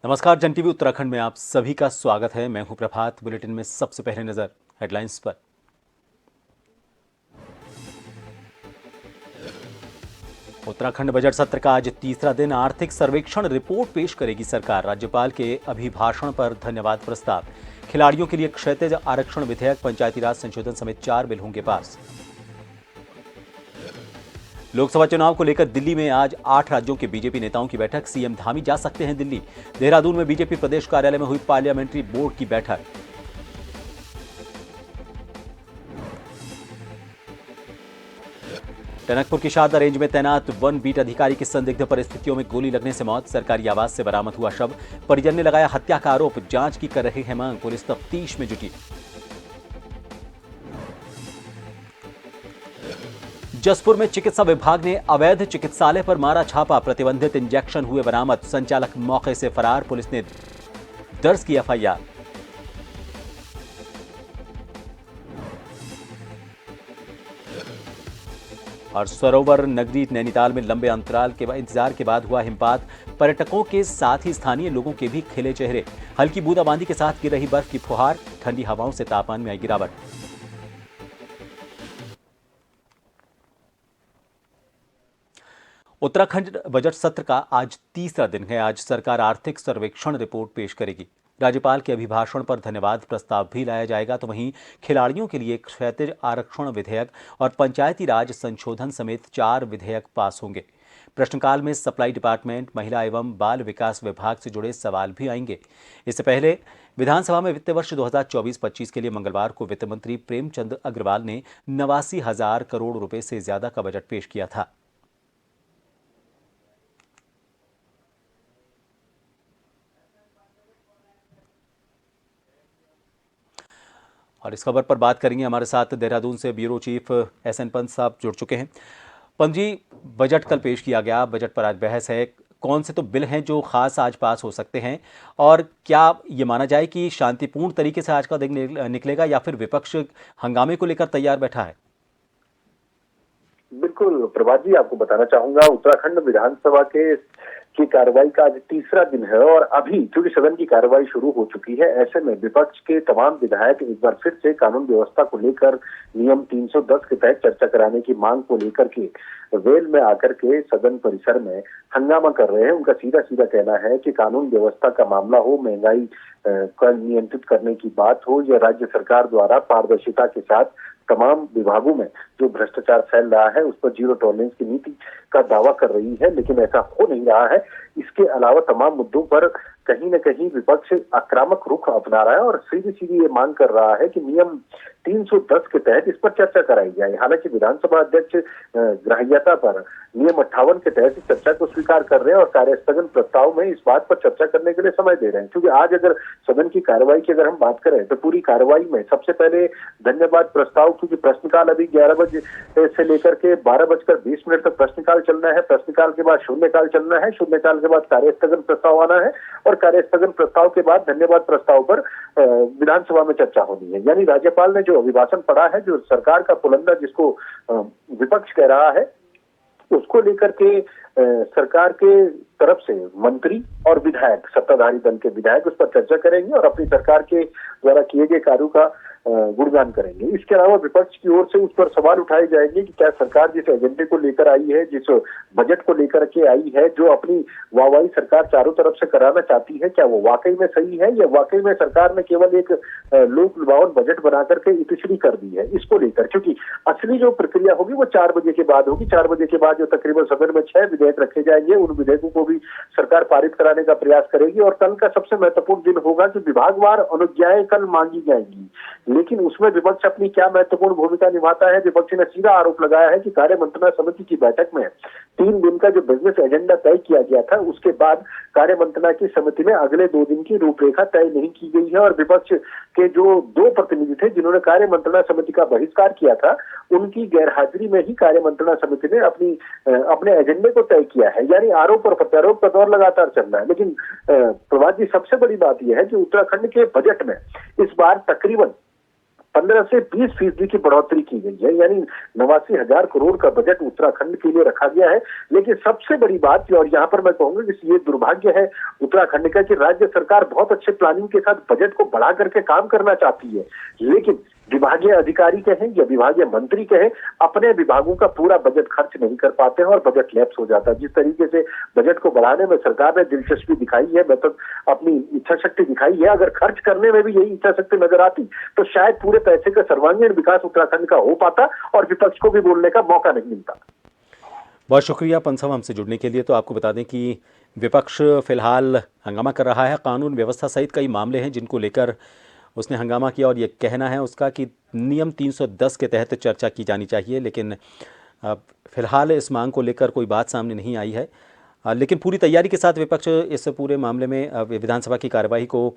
नमस्कार। जन टीवी उत्तराखंड में आप सभी का स्वागत है। मैं हूं प्रभात। बुलेटिन में सबसे पहले नजर हेडलाइंस पर। उत्तराखंड बजट सत्र का आज तीसरा दिन। आर्थिक सर्वेक्षण रिपोर्ट पेश करेगी सरकार। राज्यपाल के अभिभाषण पर धन्यवाद प्रस्ताव। खिलाड़ियों के लिए क्षैतिज आरक्षण विधेयक, पंचायती राज संशोधन समेत 4 बिल होंगे पास। लोकसभा चुनाव को लेकर दिल्ली में आज 8 राज्यों के बीजेपी नेताओं की बैठक। सीएम धामी जा सकते हैं दिल्ली। देहरादून में बीजेपी प्रदेश कार्यालय में हुई पार्लियामेंट्री बोर्ड की बैठक। टनकपुर की शारदा रेंज में तैनात वन बीट अधिकारी की संदिग्ध परिस्थितियों में गोली लगने से मौत। सरकारी आवास से बरामद हुआ शव। परिजन ने लगाया हत्या का आरोप। जांच की कर रहे हैं मांग। पुलिस तफ्तीश में जुटी। जसपुर में चिकित्सा विभाग ने अवैध चिकित्सालय पर मारा छापा। प्रतिबंधित इंजेक्शन हुए बरामद। संचालक मौके से फरार। पुलिस ने दर्ज की एफआईआर। और सरोवर नगरी नैनीताल में लंबे अंतराल के इंतजार के बाद हुआ हिमपात। पर्यटकों के साथ ही स्थानीय लोगों के भी खिले चेहरे। हल्की बूंदाबांदी के साथ गिर रही बर्फ की फुहार। ठंडी हवाओं से तापमान में आई गिरावट। उत्तराखंड बजट सत्र का आज तीसरा दिन है। आज सरकार आर्थिक सर्वेक्षण रिपोर्ट पेश करेगी। राज्यपाल के अभिभाषण पर धन्यवाद प्रस्ताव भी लाया जाएगा। तो वहीं खिलाड़ियों के लिए क्षैतिज आरक्षण विधेयक और पंचायती राज संशोधन समेत 4 विधेयक पास होंगे। प्रश्नकाल में सप्लाई डिपार्टमेंट, महिला एवं बाल विकास विभाग से जुड़े सवाल भी आएंगे। इससे पहले विधानसभा में वित्त वर्ष 2024-25 के लिए मंगलवार को वित्त मंत्री प्रेमचंद अग्रवाल ने 89,000 करोड़ रुपए से ज्यादा का बजट पेश किया था। और इस खबर पर बात करेंगे। हमारे साथ देहरादून से ब्यूरो चीफ एसएन पंत साहब जुड़ चुके हैं। पंत जी, बजट कल पेश किया गया। बजट पर आज बहस है। कौन से तो बिल हैं जो खास आज पास हो सकते हैं, और क्या ये माना जाए कि शांतिपूर्ण तरीके से आज का दिन निकलेगा या फिर विपक्ष हंगामे को लेकर तैयार बैठा है? बिल्कुल प्रभात जी, आपको बताना चाहूंगा उत्तराखंड विधानसभा की कार्रवाई का आज तीसरा दिन है और अभी क्योंकि सदन की कार्रवाई शुरू हो चुकी है, ऐसे में विपक्ष के तमाम विधायक एक बार फिर से कानून व्यवस्था को लेकर नियम 310 के तहत चर्चा कराने की मांग को लेकर के वेल में आकर के सदन परिसर में हंगामा कर रहे हैं। उनका सीधा सीधा कहना है कि कानून व्यवस्था का मामला हो, महंगाई को नियंत्रित करने की बात हो, या राज्य सरकार द्वारा पारदर्शिता के साथ तमाम विभागों में जो भ्रष्टाचार फैल रहा है उस पर जीरो टॉलरेंस की नीति का दावा कर रही है, लेकिन ऐसा हो नहीं रहा है। इसके अलावा तमाम मुद्दों पर कहीं न कहीं विपक्ष आक्रामक रुख अपना रहा है और सीधी सीधी ये मांग कर रहा है कि नियम 310 के तहत इस पर चर्चा कराई जाए। हालांकि विधानसभा अध्यक्ष ग्राह्यता पर नियम 58 के तहत चर्चा को स्वीकार कर रहे हैं और कार्यस्थगन प्रस्ताव में इस बात पर चर्चा करने के लिए समय दे रहे हैं। क्योंकि आज अगर सदन की कार्रवाई की अगर हम बात करें तो पूरी कार्रवाई में सबसे पहले धन्यवाद प्रस्ताव, क्योंकि प्रश्नकाल अभी 11 बजे से लेकर के 12:20 तक प्रश्नकाल चलना है। प्रश्नकाल के बाद शून्यकाल चलना है। शून्यकाल के बाद कार्यस्थगन प्रस्ताव आना है और कार्यस्थगन प्रस्ताव के बाद धन्यवाद प्रस्ताव पर विधानसभा में चर्चा होनी है। यानी राज्यपाल ने जो अभिभाषण पढ़ा है, जो सरकार का पुलंदा जिसको विपक्ष कह रहा है, उसको लेकर के सरकार के तरफ से मंत्री और विधायक, सत्ताधारी दल के विधायक उस पर चर्चा करेंगे और अपनी सरकार के द्वारा किए गए कार्यों का गुणगान करेंगे। इसके अलावा विपक्ष की ओर से उस पर सवाल उठाए जाएंगे कि क्या सरकार जिस एजेंडे को लेकर आई है, जिस बजट को लेकर के आई है, जो अपनी वाहवाही सरकार चारों तरफ से कराना चाहती है, क्या वो वाकई में सही है या वाकई में सरकार ने केवल एक लोक लुभावन बजट बना करके इतिश्री कर दी है। इसको लेकर क्योंकि असली जो प्रक्रिया होगी वो 4 बजे के बाद होगी। 4 बजे के बाद जो तकरीबन सदन में 6 विधेयक रखे जाएंगे, उन विधेयकों को भी सरकार पारित कराने का प्रयास करेगी। और कल का सबसे महत्वपूर्ण दिन होगा कि विभागवार अनुज्ञाएं कल मांगी जाएंगी, लेकिन उसमें विपक्ष अपनी क्या महत्वपूर्ण भूमिका निभाता है। विपक्ष ने सीधा आरोप लगाया है कि कार्य मंत्रणा समिति की बैठक में 3 दिन का जो बिजनेस एजेंडा तय किया गया था, उसके बाद कार्य मंत्रणा की समिति में अगले 2 दिन की रूपरेखा तय नहीं की गई है। और विपक्ष के जो 2 प्रतिनिधि थे जिन्होंने कार्य मंत्रणा समिति का बहिष्कार किया था, उनकी गैरहाजिरी में ही कार्य मंत्रणा समिति ने अपने एजेंडे को तय किया है। यानी आरोप और प्रत्यारोप का दौर लगातार चल रहा है। लेकिन प्रभात जी, सबसे बड़ी बात यह है कि उत्तराखंड के बजट में इस बार तकरीबन 15 से 20% की बढ़ोतरी की गई है, यानी 89,000 करोड़ का बजट उत्तराखंड के लिए रखा गया है। लेकिन सबसे बड़ी बात, और यहाँ पर मैं कहूंगा कि ये दुर्भाग्य है उत्तराखंड का, कि राज्य सरकार बहुत अच्छे प्लानिंग के साथ बजट को बढ़ा करके काम करना चाहती है, लेकिन विभागीय अधिकारी कहें या विभागीय मंत्री कहें, अपने विभागों का पूरा बजट खर्च नहीं कर पाते हैं और बजट लैप्स हो जाता है। जिस तरीके से बजट को बढ़ाने में सरकार ने दिलचस्पी दिखाई है, मतलब अपनी इच्छा शक्ति दिखाई है, अगर खर्च करने में भी यही इच्छा शक्ति नजर आती तो शायद पूरे पैसे का सर्वांगीण विकास उत्तराखंड का हो पाता और विपक्ष को भी बोलने का मौका नहीं मिलता। बहुत शुक्रिया पंसव हमसे जुड़ने के लिए। तो आपको बता दें कि विपक्ष फिलहाल हंगामा कर रहा है। कानून व्यवस्था सहित कई मामले हैं जिनको लेकर उसने हंगामा किया और ये कहना है उसका कि नियम 310 के तहत चर्चा की जानी चाहिए, लेकिन फिलहाल इस मांग को लेकर कोई बात सामने नहीं आई है। लेकिन पूरी तैयारी के साथ विपक्ष इस पूरे मामले में विधानसभा की कार्यवाही को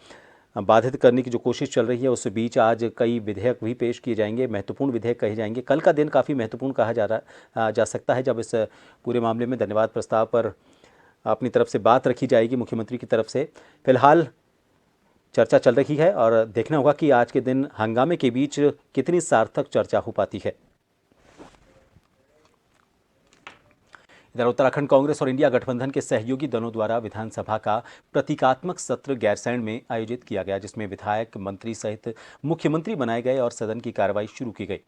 बाधित करने की जो कोशिश चल रही है, उस बीच आज कई विधेयक भी पेश किए जाएंगे, महत्वपूर्ण विधेयक कहे जाएंगे। कल का दिन काफ़ी महत्वपूर्ण कहा जा सकता है, जब इस पूरे मामले में धन्यवाद प्रस्ताव पर अपनी तरफ से बात रखी जाएगी मुख्यमंत्री की तरफ से। फिलहाल चर्चा चल रही है और देखना होगा कि आज के दिन हंगामे के बीच कितनी सार्थक चर्चा हो पाती है। इधर उत्तराखंड कांग्रेस और इंडिया गठबंधन के सहयोगी दलों द्वारा विधानसभा का प्रतीकात्मक सत्र गैरसैंण में आयोजित किया गया, जिसमें विधायक, मंत्री सहित मुख्यमंत्री बनाए गए और सदन की कार्रवाई शुरू की गई।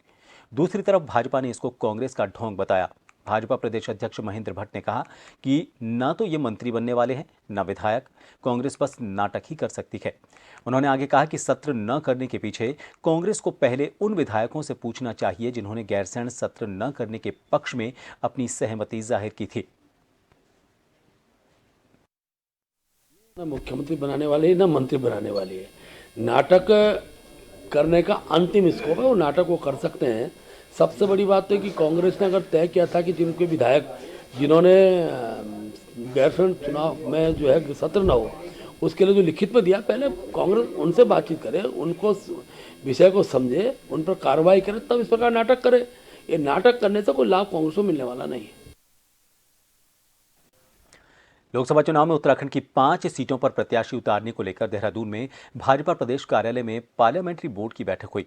दूसरी तरफ भाजपा ने इसको कांग्रेस का ढोंग बताया। भाजपा प्रदेश अध्यक्ष महेंद्र भट्ट ने कहा कि ना तो ये मंत्री बनने वाले हैं, ना विधायक, कांग्रेस बस नाटक ही कर सकती है। उन्होंने आगे कहा कि सत्र न करने के पीछे कांग्रेस को पहले उन विधायकों से पूछना चाहिए जिन्होंने गैरसैंण सत्र न करने के पक्ष में अपनी सहमति जाहिर की थी। ना मुख्यमंत्री बनाने वाले हैं, ना मंत्री बनाने वाले हैं। नाटक करने का अंतिम स्कोप है, वो नाटक वो कर सकते हैं। सबसे बड़ी बात तो है कि कांग्रेस ने अगर तय किया था कि जिनके विधायक जिन्होंने गैरसैंण चुनाव में जो है सत्र न हो, उसके लिए जो लिखित में दिया, पहले कांग्रेस उनसे बातचीत करे, उनको विषय को समझे, उन पर कार्रवाई करे, तब इस प्रकार नाटक करे। ये नाटक करने से कोई लाभ कांग्रेस को मिलने वाला नहीं है। लोकसभा चुनाव में उत्तराखंड की 5 सीटों पर प्रत्याशी उतारने को लेकर देहरादून में भाजपा प्रदेश कार्यालय में पार्लियामेंट्री बोर्ड की बैठक हुई।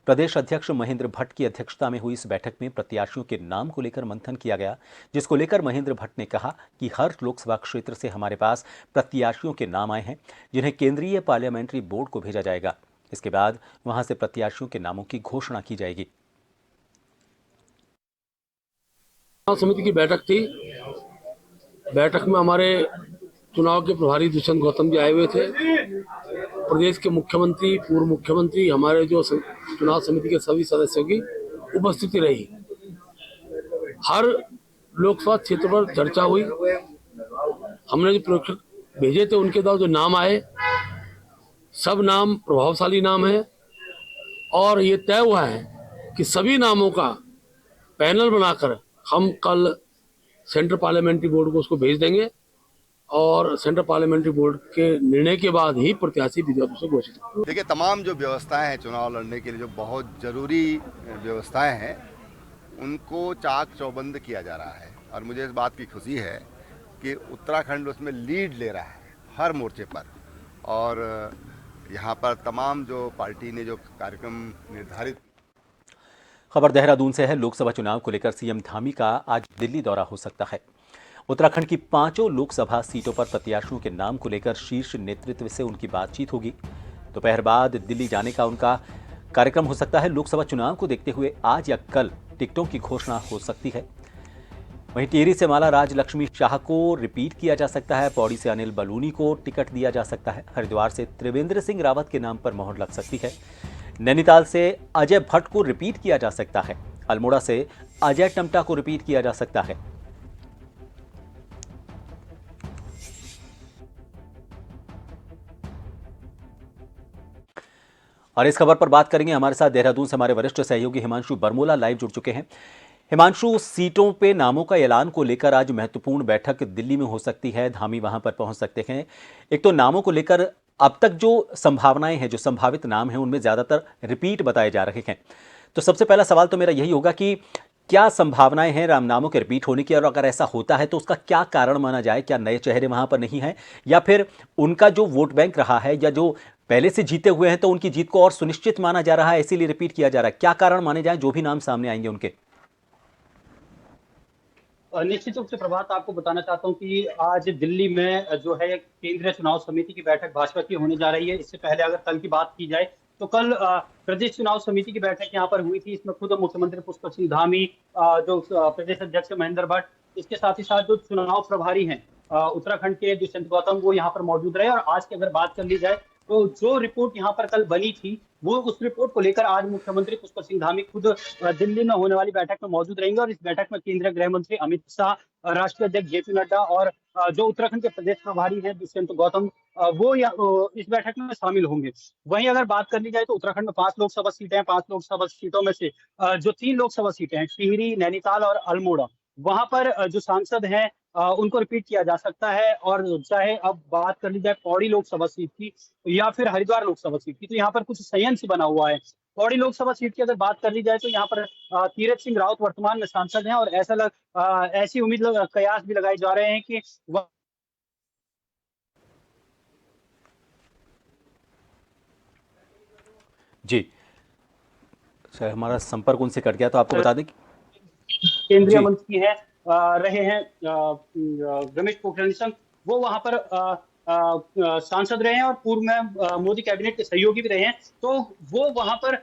प्रदेश अध्यक्ष महेंद्र भट्ट की अध्यक्षता में हुई इस बैठक में प्रत्याशियों के नाम को लेकर मंथन किया गया, जिसको लेकर महेंद्र भट्ट ने कहा कि हर लोकसभा क्षेत्र से हमारे पास प्रत्याशियों के नाम आए हैं, जिन्हें केंद्रीय पार्लियामेंट्री बोर्ड को भेजा जाएगा। इसके बाद वहां से प्रत्याशियों के नामों की घोषणा की जाएगी। समिति की बैठक थी। बैठक में हमारे चुनाव के प्रभारी दुष्यंत गौतम जी आए हुए थे। प्रदेश के मुख्यमंत्री, पूर्व मुख्यमंत्री, हमारे जो चुनाव समिति के सभी सदस्यों की उपस्थिति रही। हर लोकसभा क्षेत्र पर चर्चा हुई। हमने जो प्रेक्षक भेजे थे उनके द्वारा जो नाम आए, सब नाम प्रभावशाली नाम है और ये तय हुआ है कि सभी नामों का पैनल बनाकर हम कल सेंट्रल पार्लियामेंट्री बोर्ड को उसको भेज देंगे और सेंट्रल पार्लियामेंट्री बोर्ड के निर्णय के बाद ही प्रत्याशी विधिवत रूप से घोषित होंगे। देखिए, तमाम जो व्यवस्थाएं हैं चुनाव लड़ने के लिए, जो बहुत जरूरी व्यवस्थाएं हैं, उनको चाक चौबंद किया जा रहा है और मुझे इस बात की खुशी है कि उत्तराखंड उसमें लीड ले रहा है हर मोर्चे पर। और यहाँ पर तमाम जो पार्टी ने जो कार्यक्रम निर्धारित। खबर देहरादून से है। लोकसभा चुनाव को लेकर सीएम धामी का आज दिल्ली दौरा हो सकता है। उत्तराखंड की 5 लोकसभा सीटों पर प्रत्याशियों के नाम को लेकर शीर्ष नेतृत्व से उनकी बातचीत होगी। दोपहर बाद दिल्ली जाने का उनका कार्यक्रम हो सकता है। लोकसभा चुनाव को देखते हुए आज या कल टिकटों की घोषणा हो सकती है। वहीं टिहरी से माला राज लक्ष्मी शाह को रिपीट किया जा सकता है। पौड़ी से अनिल बलूनी को टिकट दिया जा सकता है। हरिद्वार से त्रिवेंद्र सिंह रावत के नाम पर मोहर लग सकती है। नैनीताल से अजय भट्ट को रिपीट किया जा सकता है। अल्मोड़ा से अजय टमटा को रिपीट किया जा सकता है। और इस खबर पर बात करेंगे। हमारे साथ देहरादून से हमारे वरिष्ठ सहयोगी हिमांशु बरमोला लाइव जुड़ चुके हैं। हिमांशु, सीटों पे नामों का ऐलान को लेकर आज महत्वपूर्ण बैठक दिल्ली में हो सकती है। धामी वहां पर पहुंच सकते हैं। एक तो नामों को लेकर अब तक जो संभावनाएं हैं, जो संभावित नाम हैं, उनमें ज्यादातर रिपीट बताए जा रहे हैं। तो सबसे पहला सवाल तो मेरा यही होगा कि क्या संभावनाएं हैं राम नामों के रिपीट होने की, और अगर ऐसा होता है तो उसका क्या कारण माना जाए? क्या नए चेहरे वहां पर नहीं हैं, या फिर उनका जो वोट बैंक रहा है या जो पहले से जीते हुए हैं तो उनकी जीत को और सुनिश्चित माना जा रहा है, इसीलिए रिपीट किया जा रहा है। क्या कारण माने जाए जो भी नाम सामने आएंगे उनके? निश्चित रूप से प्रभात, आपको बताना चाहता हूं कि आज दिल्ली में जो है केंद्रीय चुनाव समिति की बैठक भाजपा की होने जा रही है। इससे पहले अगर कल की बात की जाए तो कल प्रदेश चुनाव समिति की बैठक यहाँ पर हुई थी। इसमें खुद मुख्यमंत्री पुष्कर सिंह धामी, जो प्रदेश अध्यक्ष महेंद्र भट्ट, इसके साथ ही साथ जो चुनाव प्रभारी हैं उत्तराखंड के दुष्यंत गौतम, वो यहाँ पर मौजूद रहे। और आज की अगर बात कर ली जाए तो जो रिपोर्ट यहाँ पर कल बनी थी, वो उस रिपोर्ट को लेकर आज मुख्यमंत्री पुष्कर सिंह धामी खुद दिल्ली में होने वाली बैठक में मौजूद रहेंगे। और इस बैठक में केंद्रीय गृह मंत्री अमित शाह, राष्ट्रीय अध्यक्ष जेपी नड्डा और जो उत्तराखंड के प्रदेश प्रभारी हैं दुष्यंत गौतम, वो इस बैठक में शामिल होंगे। वहीं अगर बात कर ली जाए तो उत्तराखंड में 5 लोकसभा सीटें हैं। 5 लोकसभा सीटों में से जो 3 लोकसभा सीटें हैं, टिहरी, नैनीताल और अल्मोड़ा, वहां पर जो सांसद हैं उनको रिपीट किया जा सकता है। और चाहे अब बात कर ली जाए पौड़ी लोकसभा सीट की या फिर हरिद्वार लोकसभा सीट की, तो यहाँ पर कुछ संयंत्र बना हुआ है। पौड़ी लोकसभा सीट की अगर बात कर ली जाए तो यहाँ पर तीरथ सिंह रावत वर्तमान में सांसद हैं। और ऐसी उम्मीद कयास भी लगाए जा रहे हैं कि जी सर, हमारा संपर्क उनसे कट गया, तो आपको बता दें कि केंद्रीय जी। मंत्री हैं रहे हैं रमेश पोखरियाल निशंक, वो वहां पर सांसद रहे हैं और पूर्व में मोदी कैबिनेट के सहयोगी भी रहे हैं। तो वो वहां पर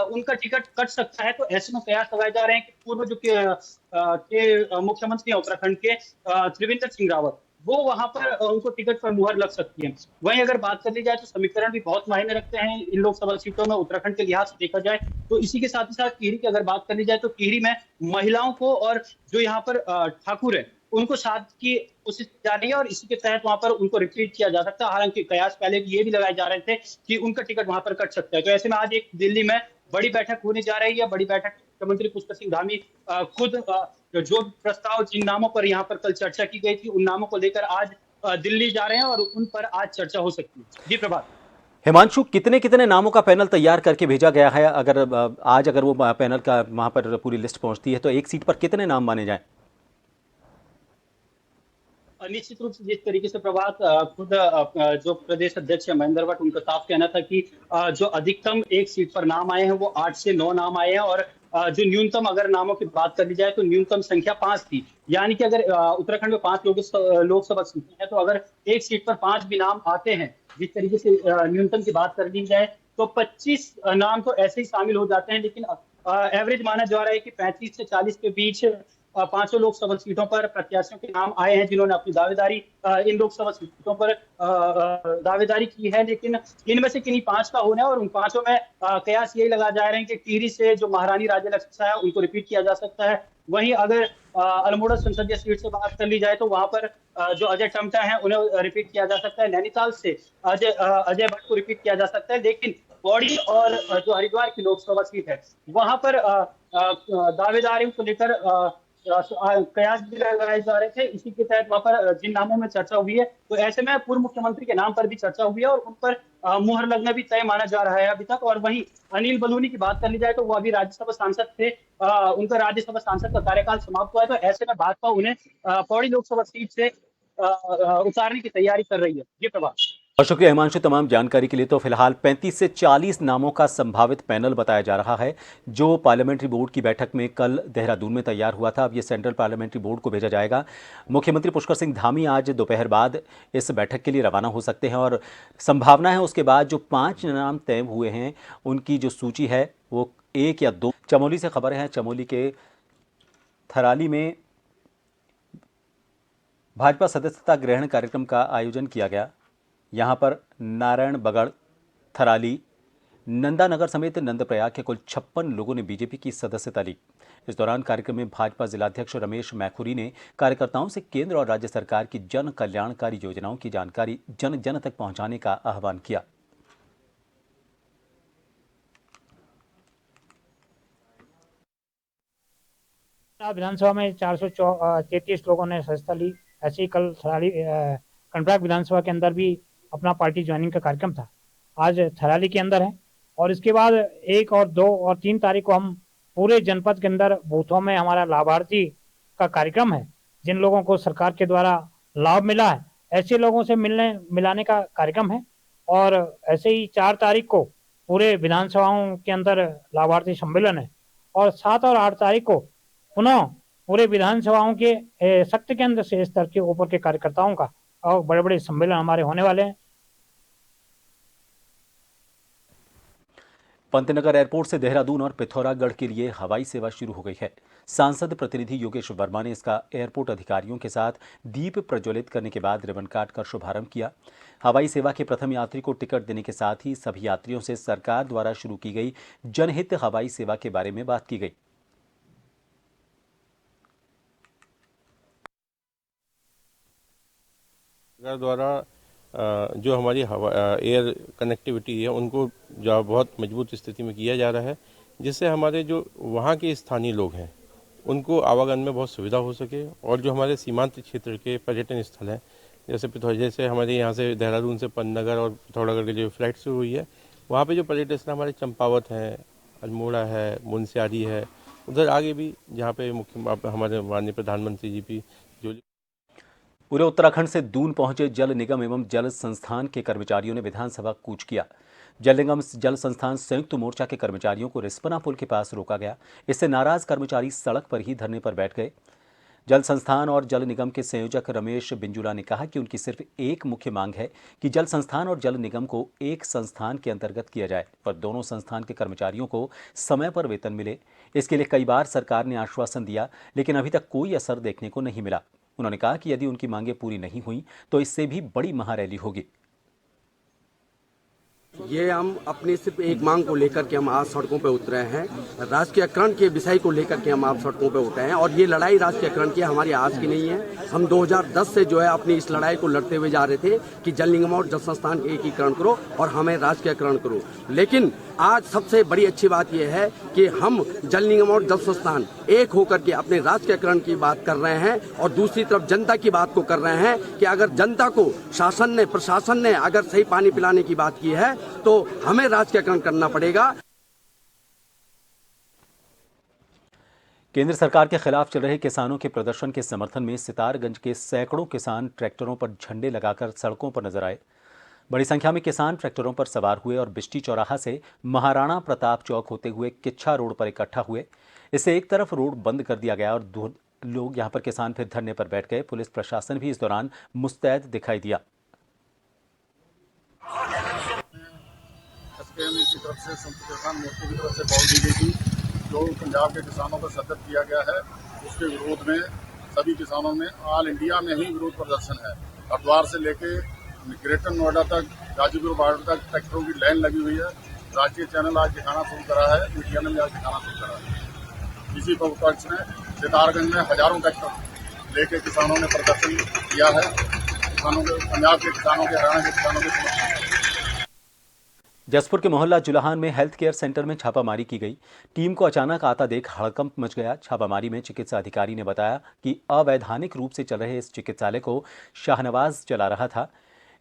उनका टिकट कट सकता है। तो ऐसे में कयास लगाए जा रहे हैं कि पूर्व जो के मुख्यमंत्री हैं उत्तराखंड के त्रिवेंद्र सिंह रावत, वो वहां पर उनको टिकट पर मुहर लग सकती है। वहीं अगर बात कर ली जाए तो समीकरण भी बहुत मायने रखते हैं इन लोकसभा सीटों में उत्तराखंड के लिहाज से देखा जाए तो। इसी के साथ ही साथ टिहरी की अगर बात कर ली जाए तो टिहरी में महिलाओं को और जो यहाँ पर ठाकुर है उनको साथ की कोशिश की जा रही है। और इसी के तहत वहां पर उनको रिपीट किया जा सकता है। हालांकि कयास पहले ये भी लगाए जा रहे थे कि उनका टिकट वहां पर कट सकता है। तो ऐसे में आज एक दिल्ली में बड़ी बैठक होने जा रही है। बड़ी बैठक मुख्यमंत्री पुष्कर सिंह धामी खुद जो प्रस्ताव, जिन नामों पर यहाँ पर कल चर्चा की गई थी, उन नामों को लेकर आज दिल्ली जा रहे हैं और उन पर आज चर्चा हो सकती है। जी प्रभात। हिमांशु, कितने कितने नामों का पैनल तैयार करके भेजा गया है? अगर वो पैनल का वहां पर पूरी लिस्ट पहुंचती है तो एक सीट पर कितने नाम माने जाएं? निश्चित रूप से जिस तरीके से प्रभात खुद जो प्रदेश अध्यक्ष है महेंद्र भट्ट, उनका साफ कहना था कि जो अधिकतम एक सीट पर नाम आए हैं वो 8 से 9 नाम आए हैं। और जो न्यूनतम अगर नामों की बात कर ली जाए तो न्यूनतम संख्या 5 थी। यानी कि अगर उत्तराखंड में 5 लोकसभा सीटें हैं तो अगर एक सीट पर 5 भी नाम आते हैं, जिस तरीके से न्यूनतम की बात कर ली जाए तो 25 नाम तो ऐसे ही शामिल हो जाते हैं। लेकिन एवरेज माना जा रहा है कि 35 से 40 के बीच 500 लोकसभा सीटों पर प्रत्याशियों के नाम आए हैं जिन्होंने अपनी दावेदारी इन लोकसभा सीटों पर दावेदारी की है। लेकिन इनमें से किन्हीं 5 का होना है। और उन 5 में कयास यही लगा जा रहे हैं कि टिहरी से जो महारानी राज्यलक्ष्मी है उनको रिपीट किया जा सकता है। वहीं अगर अल्मोड़ा संसदीय सीट से बात कर ली जाए तो वहां पर जो अजय टमटा है उन्हें रिपीट किया जा सकता है। नैनीताल से अजय भट्ट को रिपीट किया जा सकता है। लेकिन पौड़ी और जो हरिद्वार की लोकसभा सीट है वहां पर दावेदारी को लेकर कयास भी लगाए जा रहे थे। इसी के तहत वहां पर जिन नामों में चर्चा हुई है तो ऐसे में पूर्व मुख्यमंत्री के नाम पर भी चर्चा हुई है और उन पर मुहर लगना भी तय माना जा रहा है अभी तक। और वहीं अनिल बलूनी की बात कर ली जाए तो वो अभी राज्यसभा सांसद थे, उनका राज्यसभा सांसद का कार्यकाल समाप्त हुआ है। तो ऐसे में भाजपा उन्हें पौड़ी लोकसभा सीट से उतारने की तैयारी कर रही है। ये प्रभाव। और शुक्रिया हिमांशु तमाम जानकारी के लिए। तो फिलहाल 35 से 40 नामों का संभावित पैनल बताया जा रहा है जो पार्लियामेंट्री बोर्ड की बैठक में कल देहरादून में तैयार हुआ था। अब ये सेंट्रल पार्लियामेंट्री बोर्ड को भेजा जाएगा। मुख्यमंत्री पुष्कर सिंह धामी आज दोपहर बाद इस बैठक के लिए रवाना हो सकते हैं और संभावना है उसके बाद जो 5 नाम तय हुए हैं उनकी जो सूची है वो 1 या 2। चमोली से खबर है, चमोली के थराली में भाजपा सदस्यता ग्रहण कार्यक्रम का आयोजन किया गया। यहाँ पर नारायण बगड़, थराली, नंदानगर समेत नंदप्रयाग के कुल 56 लोगों ने बीजेपी की सदस्यता ली। इस दौरान कार्यक्रम में भाजपा जिलाध्यक्ष रमेश मैखुरी ने कार्यकर्ताओं से केंद्र और राज्य सरकार की जन कल्याणकारी योजनाओं की जानकारी जन जन तक पहुंचाने का आह्वान किया। विधानसभा में 433 लोगों ने सदस्यता ली। ऐसे ही कल थराली कंट्राक्ट विधानसभा के अंदर भी अपना पार्टी ज्वाइनिंग का कार्यक्रम था। आज थराली के अंदर है और इसके बाद 1 और 2 और 3 तारीख को हम पूरे जनपद के अंदर बूथों में हमारा लाभार्थी का कार्यक्रम है। जिन लोगों को सरकार के द्वारा लाभ मिला है ऐसे लोगों से मिलाने का कार्यक्रम है। और ऐसे ही 4 तारीख को पूरे विधानसभाओं के अंदर लाभार्थी सम्मेलन है और 7 और 8 तारीख को पुनः पूरे विधानसभाओं के सख्त केंद्र से स्तर के ऊपर के कार्यकर्ताओं का और बड़े बड़े सम्मेलन हमारे होने वाले हैं। पंतनगर एयरपोर्ट से देहरादून और पिथौरागढ़ के लिए हवाई सेवा शुरू हो गई है। सांसद प्रतिनिधि योगेश वर्मा ने इसका एयरपोर्ट अधिकारियों के साथ दीप प्रज्वलित करने के बाद रिबन काट कर शुभारंभ किया। हवाई सेवा के प्रथम यात्री को टिकट देने के साथ ही सभी यात्रियों से सरकार द्वारा शुरू की गई जनहित हवाई सेवा के बारे में बात की गई। सरकार द्वारा जो हमारी एयर कनेक्टिविटी है उनको जो बहुत मजबूत स्थिति में किया जा रहा है, जिससे हमारे जो वहाँ के स्थानीय लोग हैं उनको आवागमन में बहुत सुविधा हो सके। और जो हमारे सीमांत क्षेत्र के पर्यटन स्थल हैं, जैसे हमारे यहाँ से देहरादून से पंतनगर और पिथौरागढ़ की जो फ्लाइट शुरू हुई है, वहाँ पे जो पर्यटन स्थल हमारे चंपावत हैं, अल्मोड़ा है, मुनस्यारी है, उधर आगे भी जहाँ पे हमारे माननीय प्रधानमंत्री जी भी जो पूरे उत्तराखंड से दून पहुंचे जल निगम एवं जल संस्थान के कर्मचारियों ने विधानसभा कूच किया। जल निगम जल संस्थान संयुक्त मोर्चा के कर्मचारियों को रिस्पना पुल के पास रोका गया। इससे नाराज कर्मचारी सड़क पर ही धरने पर बैठ गए। जल संस्थान और जल निगम के संयोजक रमेश बिंजुला ने कहा कि उनकी सिर्फ एक मुख्य मांग है कि जल संस्थान और जल निगम को एक संस्थान के अंतर्गत किया जाए और दोनों संस्थान के कर्मचारियों को समय पर वेतन मिले। इसके लिए कई बार सरकार ने आश्वासन दिया, लेकिन अभी तक कोई असर देखने को नहीं मिला। उन्होंने कहा कि यदि उनकी मांगें पूरी नहीं हुई तो इससे भी बड़ी महारैली होगी। ये हम अपनी सिर्फ एक मांग को लेकर के हम आज सड़कों पे उतरे हैं। राजकीयकरण के विषय को लेकर के हम आज सड़कों पे उतरे हैं और ये लड़ाई राजकीयकरण की हमारी आज की नहीं है। हम 2010 से जो है अपनी इस लड़ाई को लड़ते हुए जा रहे थे कि जल निगम और जल संस्थान के एकीकरण करो और हमें राजकीयकरण करो। लेकिन आज सबसे बड़ी अच्छी बात यह है कि हम जल निगम और जल संस्थान एक होकर के अपने राजकीयकरण की बात कर रहे हैं और दूसरी तरफ जनता की बात को कर रहे हैं कि अगर जनता को प्रशासन ने अगर सही पानी पिलाने की बात की है तो हमें राजकीयकरण करना पड़ेगा। केंद्र सरकार के खिलाफ चल रहे किसानों के प्रदर्शन के समर्थन में सितारगंज के सैकड़ों किसान ट्रैक्टरों पर झंडे लगाकर सड़कों पर नजर आए। बड़ी संख्या में किसान ट्रैक्टरों पर सवार हुए और बिष्टी चौराहा से महाराणा प्रताप चौक होते हुए किच्छा रोड पर इकट्ठा हुए। इससे एक तरफ रोड बंद कर दिया गया और लोग यहां पर किसान फिर धरने पर बैठ गए। पुलिस प्रशासन भी इस दौरान मुस्तैद दिखाई दिया। एसकेएम की तरफ से संयुक्त किसान मोर्चे की तरफ से कॉल दी गई थी, जो पंजाब के किसानों पर सदर किया गया है, उसके विरोध में सभी किसानों में ऑल इंडिया में ही विरोध प्रदर्शन है। हरिद्वार से लेके ग्रेटर नोएडा तक, गाजीपुर बॉर्डर तक ट्रैक्टरों की लाइन लगी हुई है। राष्ट्रीय चैनल आज दिखाना शुरू करा है, मीडिया ने भी आज दिखाना शुरू करा है। इसी पक्ष में सितारगंज में हजारों ट्रैक्टर लेके किसानों ने प्रदर्शन किया है। किसानों के, पंजाब के किसानों के, हरियाणा के किसानों के समर्थन। जसपुर के मोहल्ला जुलाहान में हेल्थ केयर सेंटर में छापामारी की गई। टीम को अचानक आता देख हड़कंप मच गया। छापामारी में चिकित्सा अधिकारी ने बताया कि अवैधानिक रूप से चल रहे इस चिकित्सालय को शाहनवाज चला रहा था।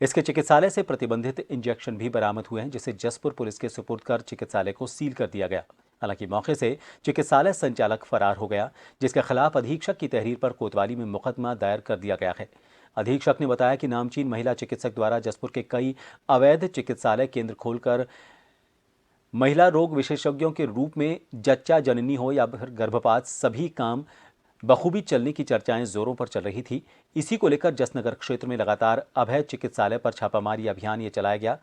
इसके चिकित्सालय से प्रतिबंधित इंजेक्शन भी बरामद हुए हैं, जिसे जसपुर पुलिस के सुपुर्द कर चिकित्सालय को सील कर दिया गया। हालांकि मौके से चिकित्सालय संचालक फरार हो गया, जिसके खिलाफ अधीक्षक की तहरीर पर कोतवाली में मुकदमा दायर कर दिया गया है। अधीक्षक ने बताया कि नामचीन महिला चिकित्सक द्वारा जसपुर के कई अवैध चिकित्सालय केंद्र खोलकर महिला रोग विशेषज्ञों के रूप में जच्चा जननी हो या फिर गर्भपात, सभी काम बखूबी चलने की चर्चाएं जोरों पर चल रही थी। इसी को लेकर जसनगर क्षेत्र में लगातार अवैध चिकित्सालय पर छापामारी अभियान ये चलाया गया।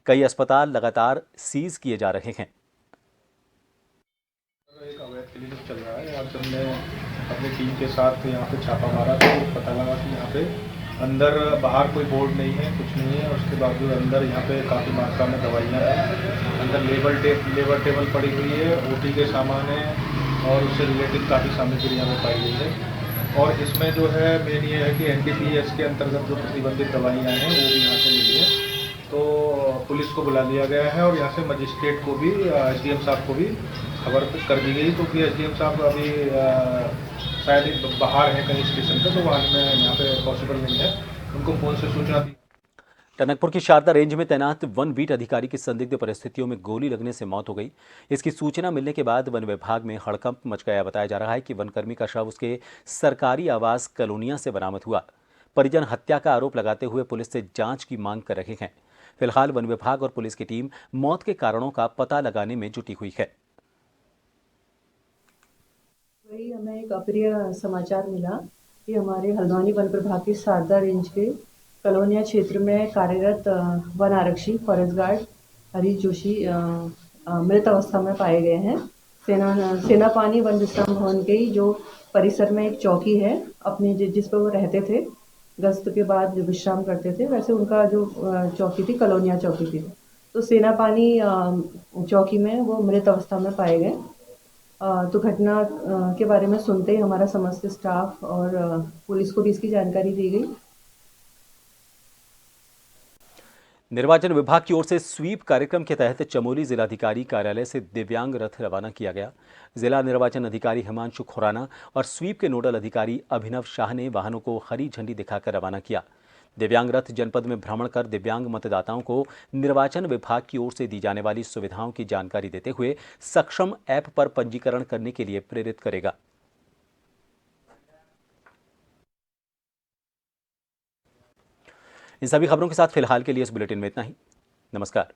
कई अस्पताल लगातार सीज किए जा रहे हैं। एक अवैध क्लिनिक चल रहा है। आज हमने अपनी टीम के साथ यहाँ पे छापा मारा तो पता लगा कि यहाँ पे अंदर बाहर कोई बोर्ड नहीं है, कुछ नहीं है। और उसके बावजूद अंदर यहाँ पे काफ़ी मात्रा में दवाइयाँ हैं। अंदर लेबर टेबल पड़ी हुई है, ओटी के सामान है और उससे रिलेटेड काफ़ी सामग्री यहाँ पे पाई गई है। और इसमें जो है मेन ये है कि एनडीपीएस के अंतर्गत जो प्रतिबंधित दवाइयाँ हैं वो भी यहाँ से मिली है। तो पुलिस को बुला लिया गया है और यहाँ से मजिस्ट्रेट को भी, एसडीएम साहब को भी खबर कर दी गई। क्योंकि एसडीएम साहब अभी शायद बाहर हैं कहीं स्टेशन पे, तो वहाँ में यहाँ पे पॉसिबल नहीं है। उनको फोन से सूचना दी। टनकपुर की शारदा रेंज में तैनात वन बीट अधिकारी की संदिग्ध परिस्थितियों में गोली लगने से मौत हो गई। इसकी सूचना मिलने के बाद वन विभाग में हड़कंप मच गया। बताया जा रहा है कि वनकर्मी का शव उसके सरकारी आवास कलोनिया से बरामद हुआ। परिजन हत्या का आरोप लगाते हुए पुलिस से जांच की मांग कर रहे हैं। फिलहाल वन विभाग और पुलिस की टीम मौत के कारणों का पता लगाने में जुटी हुई है। वही हमें एक अप्रिय समाचार मिला कि हमारे हल्द्वानी वन प्रभाग की शारदा रेंज के कलोनिया क्षेत्र में कार्यरत वन आरक्षी फॉरेस्ट गार्ड हरीश जोशी मृत अवस्था में पाए गए हैं। सेना पानी वन विश्राम भवन के ही जो परिसर में एक चौकी है, अपने जिस पर वो रहते थे, गश्त के बाद विश्राम करते थे, वैसे उनका जो चौकी थी कलोनिया चौकी थी। तो सेना पानी चौकी में वो मृत अवस्था में पाए गए। तो घटना के बारे में सुनते ही हमारा समस्त स्टाफ और पुलिस को भी इसकी जानकारी दी गई। निर्वाचन विभाग की ओर से स्वीप कार्यक्रम के तहत चमोली जिलाधिकारी कार्यालय से दिव्यांग रथ रवाना किया गया। जिला निर्वाचन अधिकारी हिमांशु खुराना और स्वीप के नोडल अधिकारी अभिनव शाह ने वाहनों को हरी झंडी दिखाकर रवाना किया। दिव्यांग रथ जनपद में भ्रमण कर दिव्यांग मतदाताओं को निर्वाचन विभाग की ओर से दी जाने वाली सुविधाओं की जानकारी देते हुए सक्षम ऐप पर पंजीकरण करने के लिए प्रेरित करेगा। इन सभी खबरों के साथ फिलहाल के लिए इस बुलेटिन में इतना ही। नमस्कार।